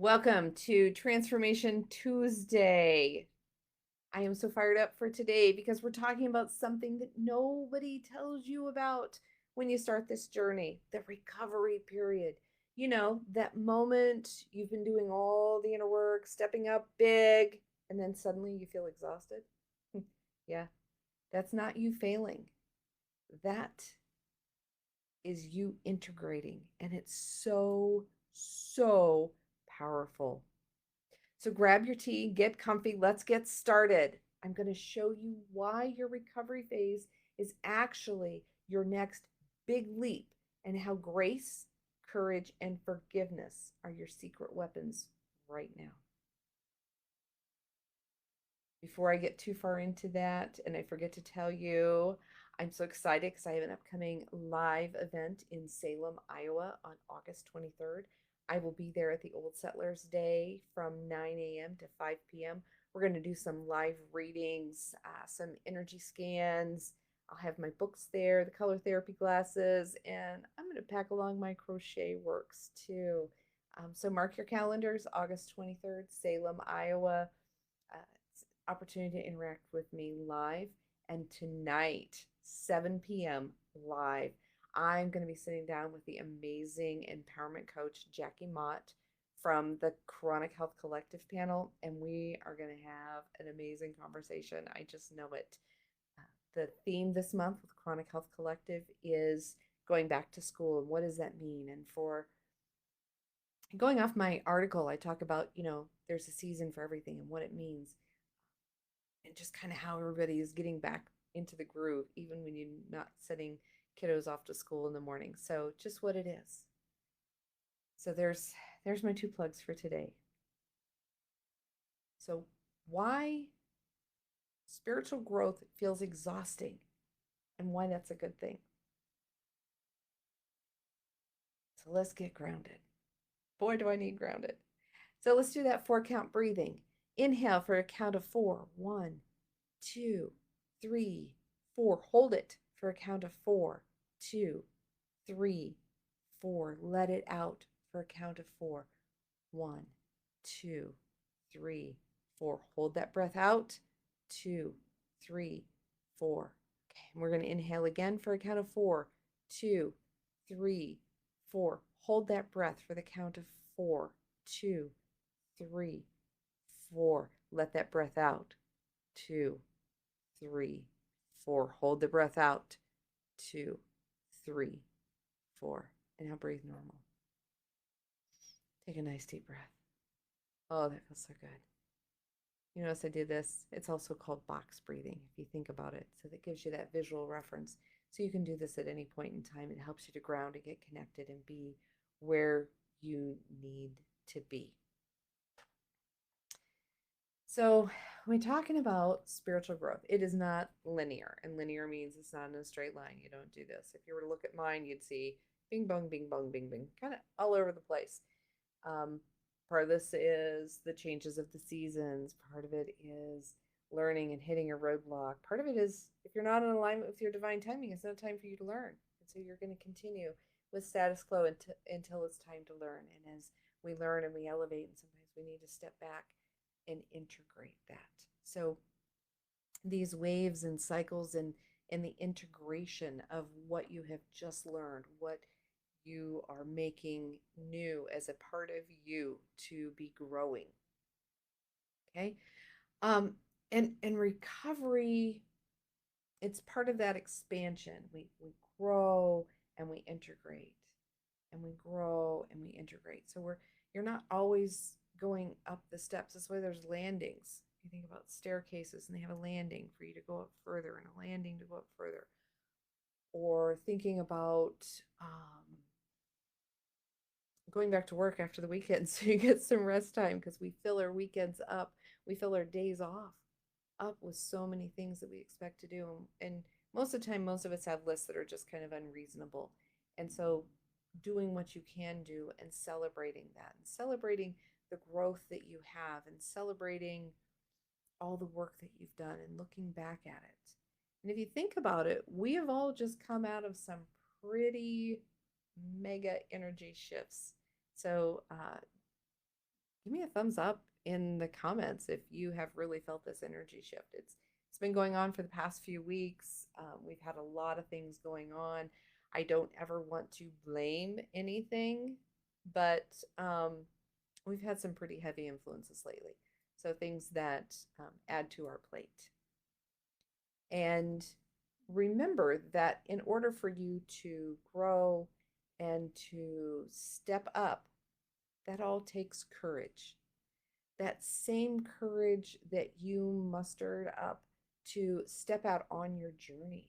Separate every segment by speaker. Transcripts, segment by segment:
Speaker 1: Welcome to Transformation Tuesday. I am so fired up for today because we're talking about something that nobody tells you about when you start this journey, the recovery period. You know, that moment you've been doing all the inner work, stepping up big, and then suddenly you feel exhausted. Yeah, that's not you failing. That is you integrating, and it's so powerful. So grab your tea, get comfy, let's get started. I'm going to show you why your recovery phase is actually your next big leap and how grace, courage, and forgiveness are your secret weapons right now. Before I get too far into that, and I forget to tell you, I'm so excited because I have an upcoming live event in Salem, Iowa on August 23rd. I will be there at the Old Settlers Day from 9 a.m. to 5 p.m. We're going to do some live readings, some energy scans. I'll have my books there, the color therapy glasses, and I'm going to pack along my crochet works too. So mark your calendars, August 23rd, Salem, Iowa. Uh, Opportunity to interact with me live. And tonight, 7 p.m. live, I'm going to be sitting down with the amazing empowerment coach, Jackie Mott, from the Chronic Health Collective panel. And we are going to have an amazing conversation. I just know it. The theme this month with Chronic Health Collective is going back to school. And what does that mean? And for going off my article, I talk about, there's a season for everything and what it means and just kind of how everybody is getting back into the groove, even when you're not sending kiddos off to school in the morning. So just what it is. So there's my two plugs for today. So why spiritual growth feels exhausting and why that's a good thing. So let's get grounded. Boy, do I need grounded. So let's do that 4 count breathing. Inhale for a count of four. 1, 2, 3, 4. Hold it for a count of 4, 2, 3, 4. Let it out for a count of 4. 1, 2, 3, 4. Hold that breath out. 2, 3, 4. Okay, and we're going to inhale again for a count of 4. 2, 3, 4. Hold that breath for the count of 4. 2, 3, 4. Let that breath out. 2, 3, 4. Hold the breath out. 2, 3, 4. And now breathe normal. Take a nice deep breath. Oh, that feels so good. You notice I did this. It's also called box breathing, if you think about it. So that gives you that visual reference. So you can do this at any point in time. It helps you to ground and get connected and be where you need to be. So when talking about spiritual growth, it is not linear. And linear means it's not in a straight line. You don't do this. If you were to look at mine, you'd see bing, bong, bing, bong, bing, bing, kind of all over the place. Um, Part of this is the changes of the seasons. Part of it is learning and hitting a roadblock. Part of it is if you're not in alignment with your divine timing, it's not time for you to learn. And so you're going to continue with status quo until it's time to learn. And as we learn and we elevate, and sometimes we need to step back and integrate that. So these waves and cycles and the integration of what you have just learned, what you are making new as a part of you to be growing. Okay. Um, and recovery, it's part of that expansion. We grow and we integrate and we grow and we integrate. So you're not always going up the steps. That's why there's landings. You think about staircases and they have a landing for you to go up further and a landing to go up further. Or thinking about going back to work after the weekend so you get some rest time because we fill our weekends up. We fill our days off up with so many things that we expect to do. And most of the time, most of us have lists that are just kind of unreasonable. And so doing what you can do and celebrating that and celebrating the growth that you have and celebrating all the work that you've done and looking back at it. And if you think about it, we have all just come out of some pretty mega energy shifts. So give me a thumbs up in the comments if you have really felt this energy shift. It's been going on for the past few weeks. We've had a lot of things going on. I don't ever want to blame anything, but we've had some pretty heavy influences lately. So things that add to our plate. And remember that in order for you to grow and to step up, that all takes courage. That same courage that you mustered up to step out on your journey,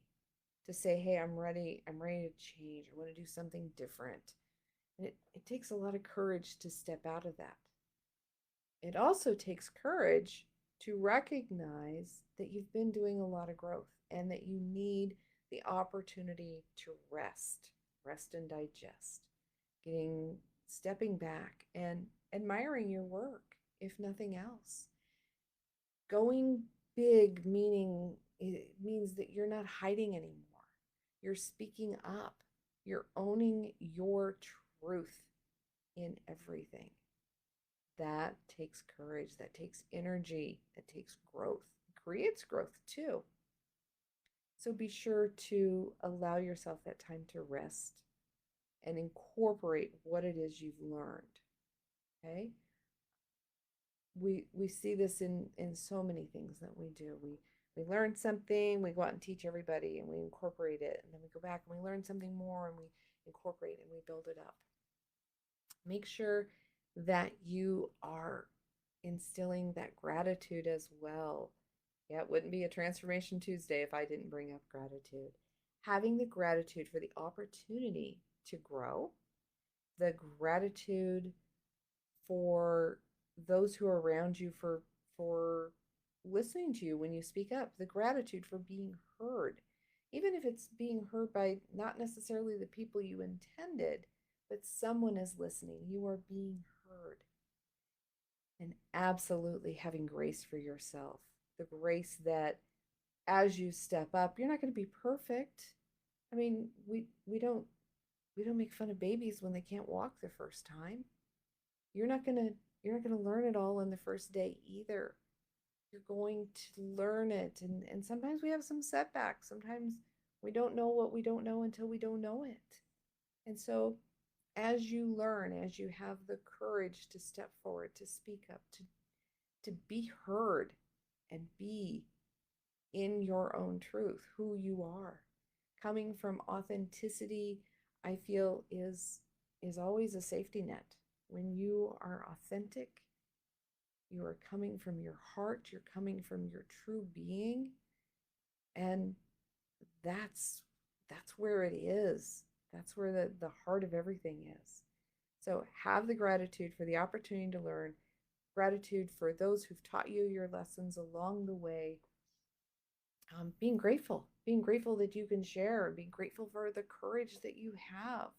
Speaker 1: to say, hey, I'm ready to change. I want to do something different. And it takes a lot of courage to step out of that. It also takes courage to recognize that you've been doing a lot of growth and that you need the opportunity to rest and digest, stepping back and admiring your work, if nothing else. Going big meaning it means that you're not hiding anymore. You're speaking up. You're owning your truth in everything. That takes courage, that takes energy, that takes growth. It creates growth too. So be sure to allow yourself that time to rest and incorporate what it is you've learned. Okay? We see this in so many things that we do. We learn something, we go out and teach everybody and we incorporate it, and then we go back and we learn something more and we incorporate it and we build it up. Make sure that you are instilling that gratitude as well. Yeah, it wouldn't be a Transformation Tuesday if I didn't bring up gratitude. Having the gratitude for the opportunity to grow, the gratitude for those who are around you for listening to you when you speak up, the gratitude for being heard, even if it's being heard by not necessarily the people you intended, but someone is listening. You are being heard. And absolutely having grace for yourself, the grace that as you step up, you're not going to be perfect. I mean, we don't make fun of babies when they can't walk the first time. You're not going to you're not going to learn it all in the first day either. You're going to learn it, and sometimes we have some setbacks. Sometimes we don't know what we don't know until we don't know it. And so as you learn, as you have the courage to step forward, to speak up, to be heard and be in your own truth, who you are. Coming from authenticity, I feel is always a safety net. When you are authentic, you are coming from your heart, you're coming from your true being, and that's that's where it is. That's where the heart of everything is. So have the gratitude for the opportunity to learn, gratitude for those who've taught you your lessons along the way, being grateful that you can share, being grateful for the courage that you have.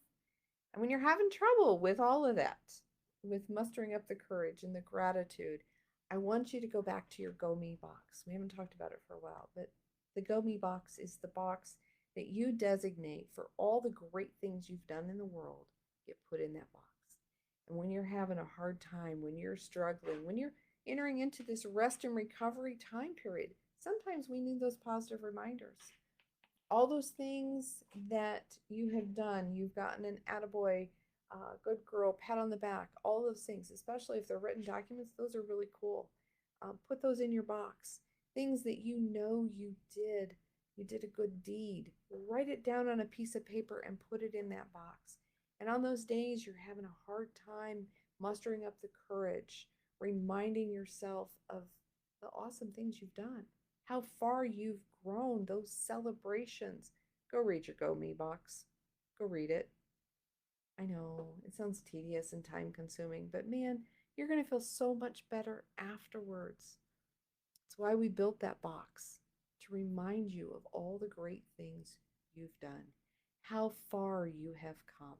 Speaker 1: And when you're having trouble with all of that, with mustering up the courage and the gratitude, I want you to go back to your Go Me box. We haven't talked about it for a while, but the Go Me box is the box that you designate for all the great things you've done in the world, get put in that box. And when you're having a hard time, when you're struggling, when you're entering into this rest and recovery time period, sometimes we need those positive reminders. All those things that you have done, you've gotten an attaboy, good girl, pat on the back, all those things, especially if they're written documents, those are really cool. Put those in your box. Things that you did a good deed. Write it down on a piece of paper and put it in that box. And on those days you're having a hard time mustering up the courage, reminding yourself of the awesome things you've done, how far you've grown, those celebrations. Go read your Go Me box. Go read it. I know it sounds tedious and time consuming, but man, you're going to feel so much better afterwards. That's why we built that box, to remind you of all the great things you've done, how far you have come.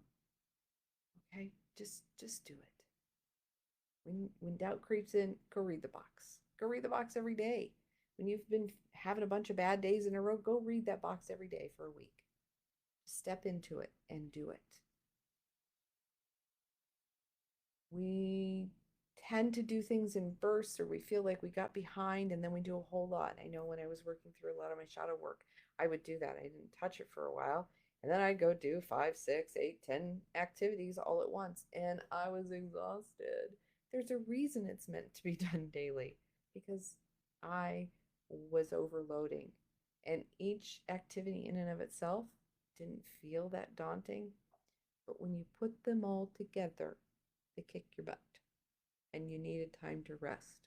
Speaker 1: Okay? Just do it. When doubt creeps in, go read the box. Go read the box every day. When you've been having a bunch of bad days in a row, go read that box every day for a week. Step into it and do it. We tend to do things in bursts, or we feel like we got behind and then we do a whole lot. I know when I was working through a lot of my shadow work, I would do that. I didn't touch it for a while. And then I'd go do 5, 6, 8, 10 activities all at once. And I was exhausted. There's a reason it's meant to be done daily because I was overloading. And each activity in and of itself didn't feel that daunting. But when you put them all together, they kick your butt. And you needed time to rest.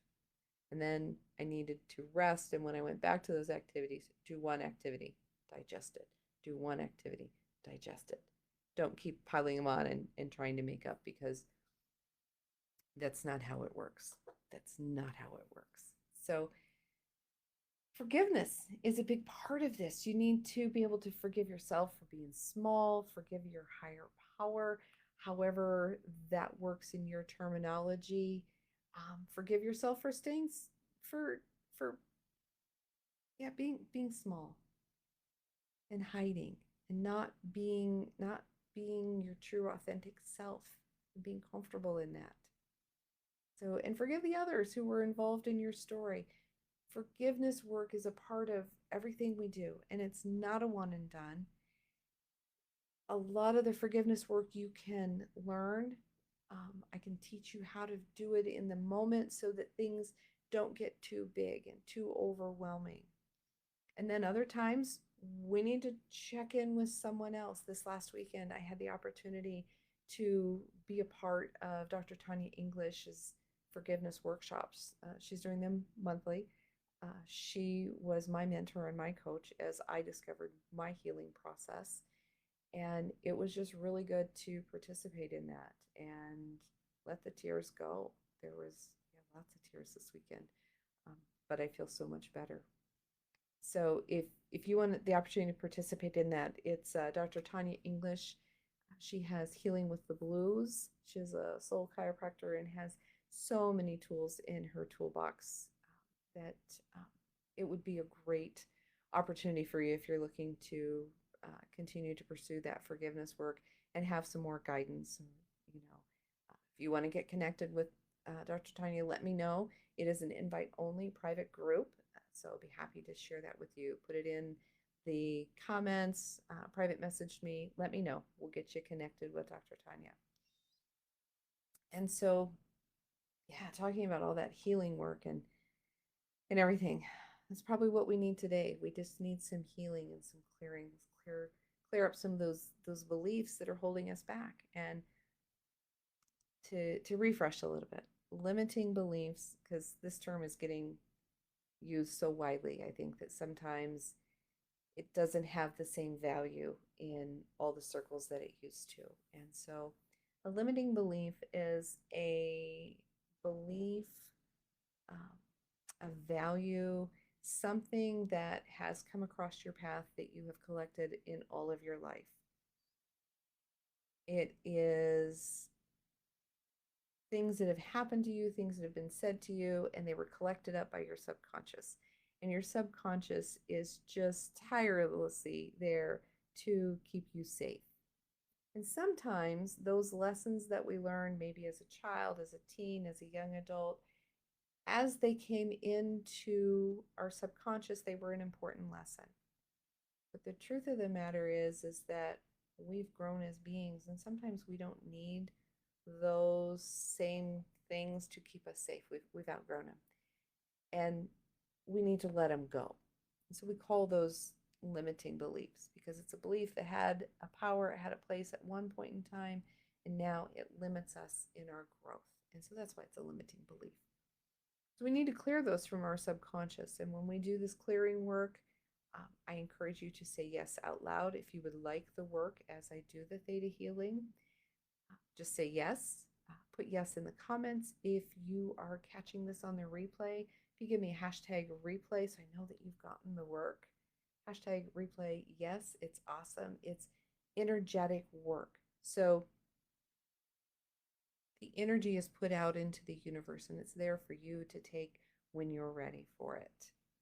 Speaker 1: And then I needed to rest. And when I went back to those activities, do one activity, digest it. Do one activity, digest it. Don't keep piling them on and trying to make up, because that's not how it works. That's not how it works. So, forgiveness is a big part of this. You need to be able to forgive yourself for being small, forgive your higher power, however that works in your terminology. Forgive yourself for staying for for yeah, being small and hiding and not being your true authentic self and being comfortable in that. So, and forgive the others who were involved in your story. Forgiveness work is a part of everything we do, and it's not a one and done. A lot of the forgiveness work you can learn. I can teach you how to do it in the moment so that things don't get too big and too overwhelming. And then other times we need to check in with someone else. This last weekend, I had the opportunity to be a part of Dr. Tanya English's forgiveness workshops. She's doing them monthly. She was my mentor and my coach as I discovered my healing process. And it was just really good to participate in that and let the tears go. There was, yeah, lots of tears this weekend, um, but I feel so much better. So if you want the opportunity to participate in that, it's Dr. Tanya English. She has Healing with the Blues. She's a soul chiropractor and has so many tools in her toolbox that um, it would be a great opportunity for you if you're looking to continue to pursue that forgiveness work and have some more guidance. You know, if you want to get connected with Dr. Tanya, let me know. It is an invite only private group, so I'll be happy to share that with you. Put it in the comments, private message me, let me know. We'll get you connected with Dr. Tanya. And so, yeah, talking about all that healing work and everything, that's probably what we need today. We just need some healing and some clearing, clear up some of those beliefs that are holding us back, and to refresh a little bit. Limiting beliefs, because this term is getting used so widely. I think that sometimes it doesn't have the same value in all the circles that it used to. And so a limiting belief is a belief, um, a value, something that has come across your path that you have collected in all of your life. It is things that have happened to you, things that have been said to you, and they were collected up by your subconscious. And your subconscious is just tirelessly there to keep you safe. And sometimes those lessons that we learn, maybe as a child, as a teen, as a young adult, as they came into our subconscious, they were an important lesson. But the truth of the matter is that we've grown as beings, and sometimes we don't need those same things to keep us safe. We've outgrown them, and we need to let them go. And so we call those limiting beliefs, because it's a belief that had a power, it had a place at one point in time, and now it limits us in our growth. And so that's why it's a limiting belief. So we need to clear those from our subconscious. And when we do this clearing work, I encourage you to say yes out loud if you would like the work as I do the theta healing. Just say yes. Put yes in the comments. If you are catching this on the replay, if you give me a hashtag replay so I know that you've gotten the work. Hashtag replay, yes, it's awesome. It's energetic work. So the energy is put out into the universe and it's there for you to take when you're ready for it.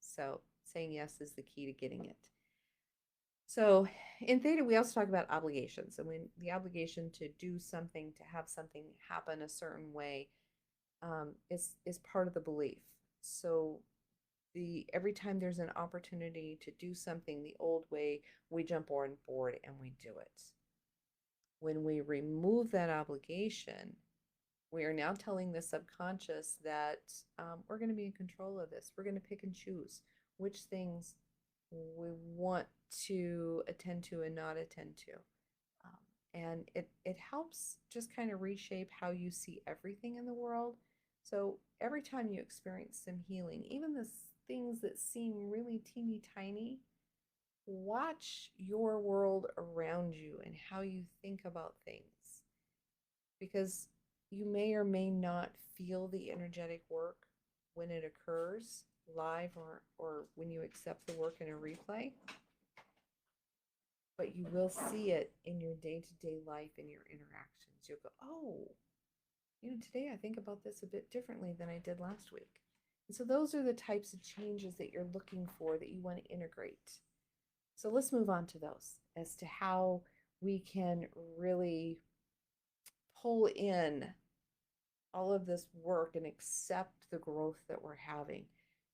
Speaker 1: So saying yes is the key to getting it. So in theta, we also talk about obligations, and when the obligation to do something, to have something happen a certain way. is part of the belief. So the every time there's an opportunity to do something the old way, we jump on board and we do it. When we remove that obligation, we are now telling the subconscious that we're going to be in control of this. We're going to pick and choose which things we want to attend to and not attend to. Um, and it helps just kind of reshape how you see everything in the world. So every time you experience some healing, even the things that seem really teeny tiny, watch your world around you and how you think about things, because you may or may not feel the energetic work when it occurs live, or when you accept the work in a replay, but you will see it in your day-to-day life, in your interactions. You'll go, oh, today I think about this a bit differently than I did last week. And so those are the types of changes that you're looking for, that you want to integrate. So let's move on to those, as to how we can really pull in all of this work and accept the growth that we're having.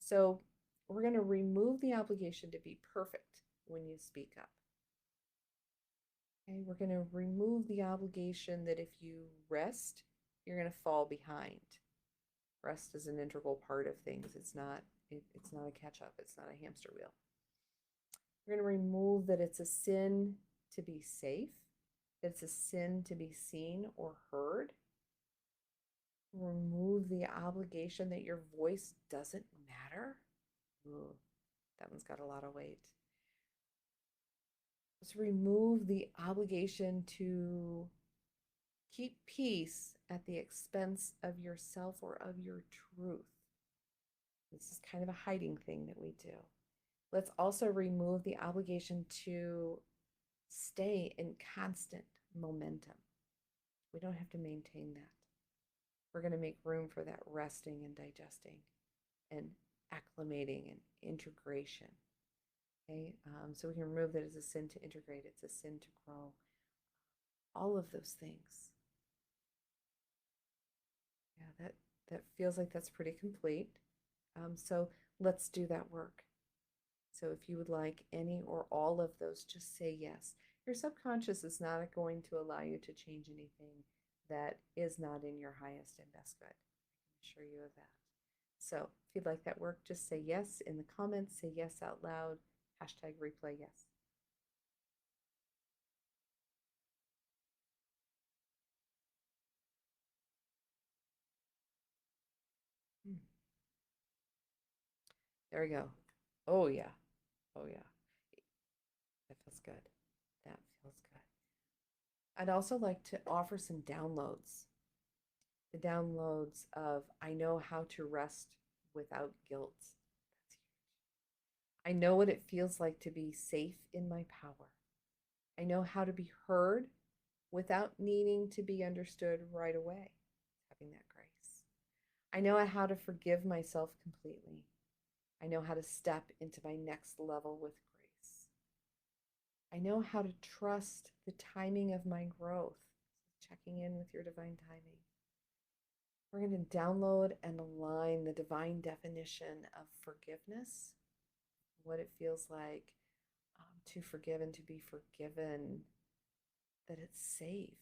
Speaker 1: So we're going to remove the obligation to be perfect when you speak up. Okay, we're going to remove the obligation that if you rest, you're going to fall behind. Rest is an integral part of things. It's not a catch up. It's not a hamster wheel. We're going to remove that it's a sin to be safe, that it's a sin to be seen or heard. Remove the obligation that your voice doesn't matter. Ooh, that one's got a lot of weight. Let's remove the obligation to keep peace at the expense of yourself or of your truth. This is kind of a hiding thing that we do. Let's also remove the obligation to stay in constant momentum. We don't have to maintain that. We're going to make room for that resting and digesting and acclimating and integration. Okay, so we can remove that as a sin to integrate. It's a sin to grow. All of those things. Yeah, that feels like that's pretty complete. So let's do that work. So if you would like any or all of those, just say yes. Your subconscious is not going to allow you to change anything that is not in your highest and best good. I can assure you of that. So if you'd like that work, just say yes in the comments, say yes out loud, hashtag replay yes. There we go. Oh yeah. Oh yeah. That feels good. That feels good. I'd also like to offer some downloads. The downloads of I know how to rest without guilt. That's huge. I know what it feels like to be safe in my power. I know how to be heard without needing to be understood right away. Having that grace. I know how to forgive myself completely. I know how to step into my next level with grace. I know how to trust the timing of my growth. Checking in with your divine timing. We're going to download and align the divine definition of forgiveness, what it feels like to forgive and to be forgiven, that it's safe.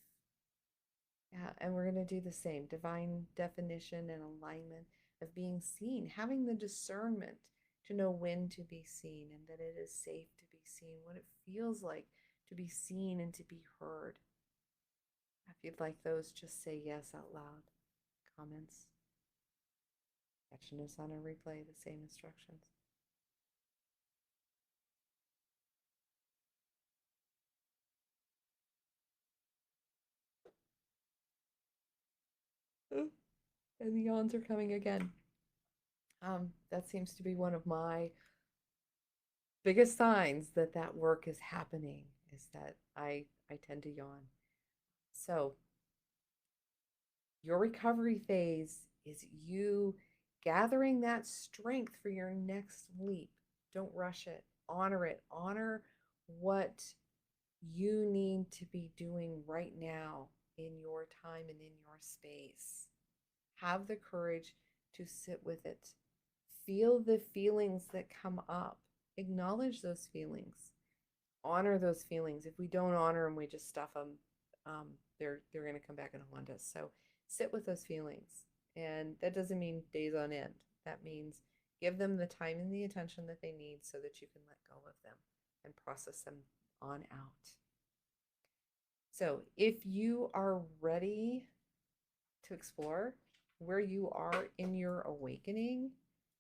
Speaker 1: Yeah, and we're going to do the same divine definition and alignment of being seen, having the discernment to know when to be seen and that it is safe to be seen, what it feels like to be seen and to be heard. If you'd like those, just say yes out loud. Comments. Catching us on a replay, the same instructions. And the yawns are coming again. That seems to be one of my biggest signs that that work is happening, is that I tend to yawn. So your recovery phase is you gathering that strength for your next leap. Don't rush it. Honor it. Honor what you need to be doing right now in your time and in your space. Have the courage to sit with it. Feel the feelings that come up. Acknowledge those feelings. Honor those feelings. If we don't honor them, we just stuff them. They're going to come back and haunt us. So sit with those feelings, and that doesn't mean days on end. That means give them the time and the attention that they need so that you can let go of them and process them on out. So if you are ready to explore where you are in your awakening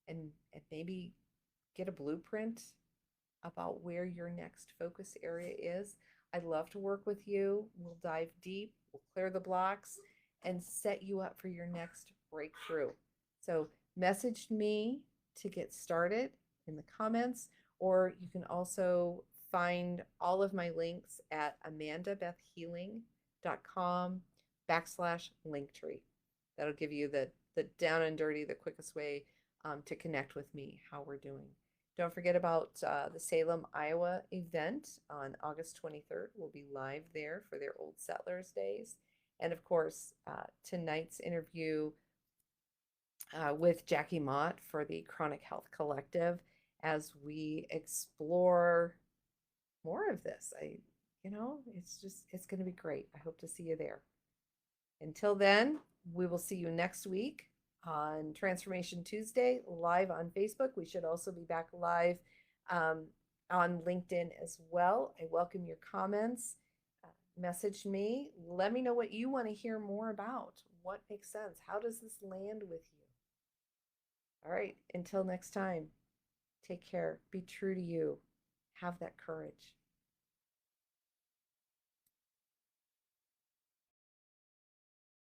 Speaker 1: and maybe get a blueprint about where your next focus area is, I'd love to work with you. We'll dive deep, we'll clear the blocks, and set you up for your next breakthrough. So, message me to get started in the comments, or you can also find all of my links at amandabethhealing.com/linktree. That'll give you the down and dirty, the quickest way to connect with me, how we're doing. Don't forget about the Salem, Iowa event on August 23rd. We'll be live there for their Old Settlers Days. And of course, tonight's interview with Jackie Mott for the Chronic Health Collective as we explore more of this. It's going to be great. I hope to see you there. Until then, we will see you next week on Transformation Tuesday, live on Facebook. We should also be back live on LinkedIn as well. I welcome your comments. Message me. Let me know what you want to hear more about. What makes sense? How does this land with you? All right. Until next time, take care. Be true to you. Have that courage.